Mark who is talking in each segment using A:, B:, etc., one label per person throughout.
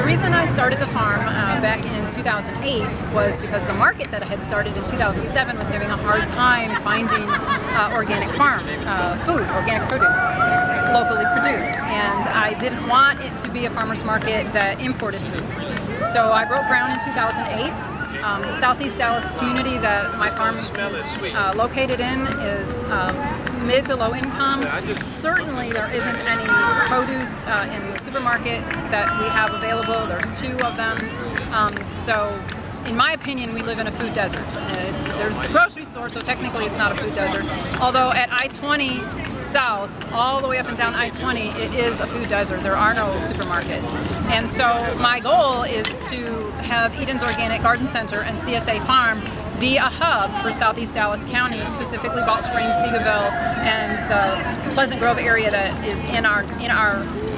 A: The reason I started the farm back in 2008 was because the market that I had started in 2007 was having a hard time finding organic farm food, organic produce, locally produced. And I didn't want it to be a farmer's market that imported food. So I broke ground in 2008. The Southeast Dallas community that my farm is located in is mid to low income. Certainly there isn't any produce in the supermarkets that we have available. There's 2 of them. So in my opinion, we live in a food desert. There's a grocery store, so technically it's not a food desert. Although at I-20 south, all the way up and down I-20, it is a food desert. There are no supermarkets. And so my goal is to have Eden's Organic Garden Center and CSA Farm be a hub for Southeast Dallas County, specifically Balch Springs, Seagoville, and the Pleasant Grove area that is in our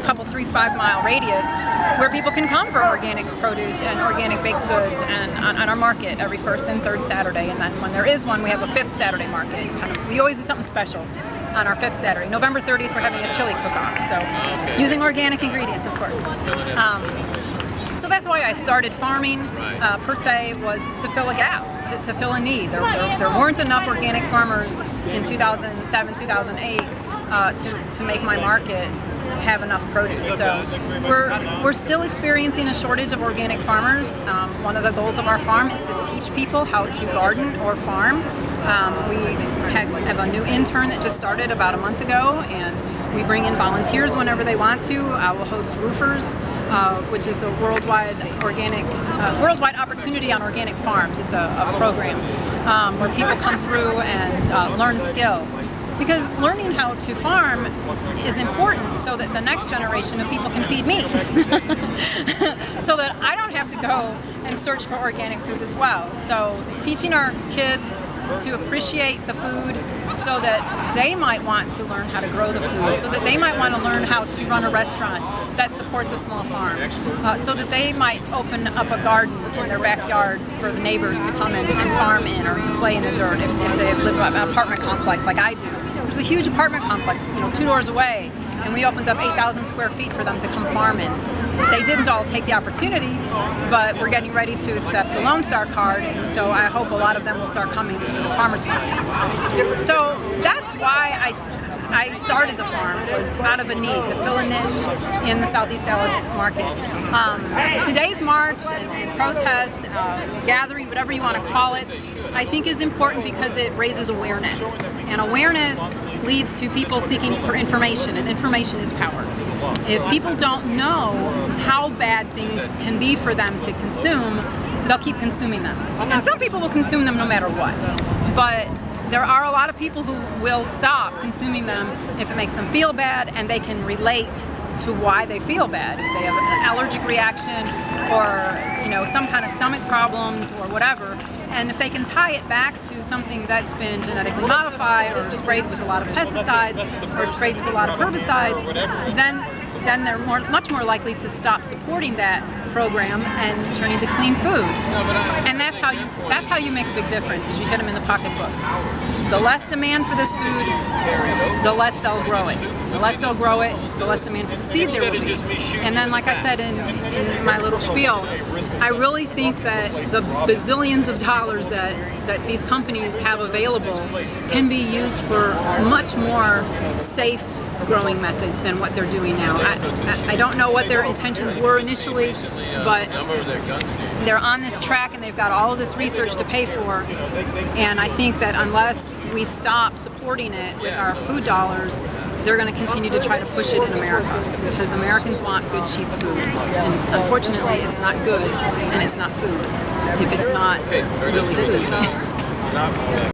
A: couple 3-5 mile radius, where people can come for organic produce and organic baked goods and on our market every first and third Saturday. And then when there is one, we have a 5th Saturday market. We always do something special on our 5th Saturday. November 30th, we're having a chili cook-off, so using organic ingredients, of course. So that's why I started farming, per se, was to fill a gap, to fill a need. There weren't enough organic farmers in 2007, 2008 to make my market have enough produce. So we're still experiencing a shortage of organic farmers. One of the goals of our farm is to teach people how to garden or farm. We have a new intern that just started about a month ago, and we bring in volunteers whenever they want to. We'll host Roofers, which is a worldwide opportunity on organic farms. It's a program where people come through and learn skills. Because learning how to farm is important so that the next generation of people can feed me. So that I don't have to go and search for organic food as well. So teaching our kids to appreciate the food so that they might want to learn how to grow the food, so that they might want to learn how to run a restaurant that supports a small farm, so that they might open up a garden in their backyard for the neighbors to come in and farm in or to play in the dirt if they live in an apartment complex like I do. There's a huge apartment complex, 2 doors away, and we opened up 8,000 square feet for them to come farm in. They didn't all take the opportunity, but we're getting ready to accept the Lone Star card, and so I hope a lot of them will start coming to the farmers market. So that's why I started the farm, was out of a need to fill a niche in the Southeast Dallas market. Today's march and protest, gathering, whatever you want to call it, I think is important because it raises awareness. And awareness leads to people seeking for information, and information is power. If people don't know how bad things can be for them to consume, they'll keep consuming them. And some people will consume them no matter what. But there are a lot of people who will stop consuming them if it makes them feel bad and they can relate to why they feel bad. If they have an allergic reaction or some kind of stomach problems or whatever, and if they can tie it back to something that's been genetically modified or sprayed with a lot of pesticides or sprayed with a lot of herbicides, then they're much more likely to stop supporting that program and turning to clean food. And that's how you make a big difference, is you hit them in the pocketbook. The less demand for this food, the less they'll grow it. The less they'll grow it, the less demand for the seed there will be. And then, like I said in my little spiel, I really think that the bazillions of dollars that these companies have available can be used for much more safe growing methods than what they're doing now. I don't know what their intentions were initially, but they're on this track and they've got all of this research to pay for, and I think that unless we stop supporting it with our food dollars, they're going to continue to try to push it in America, because Americans want good, cheap food, and unfortunately it's not good and it's not food if it's not really food.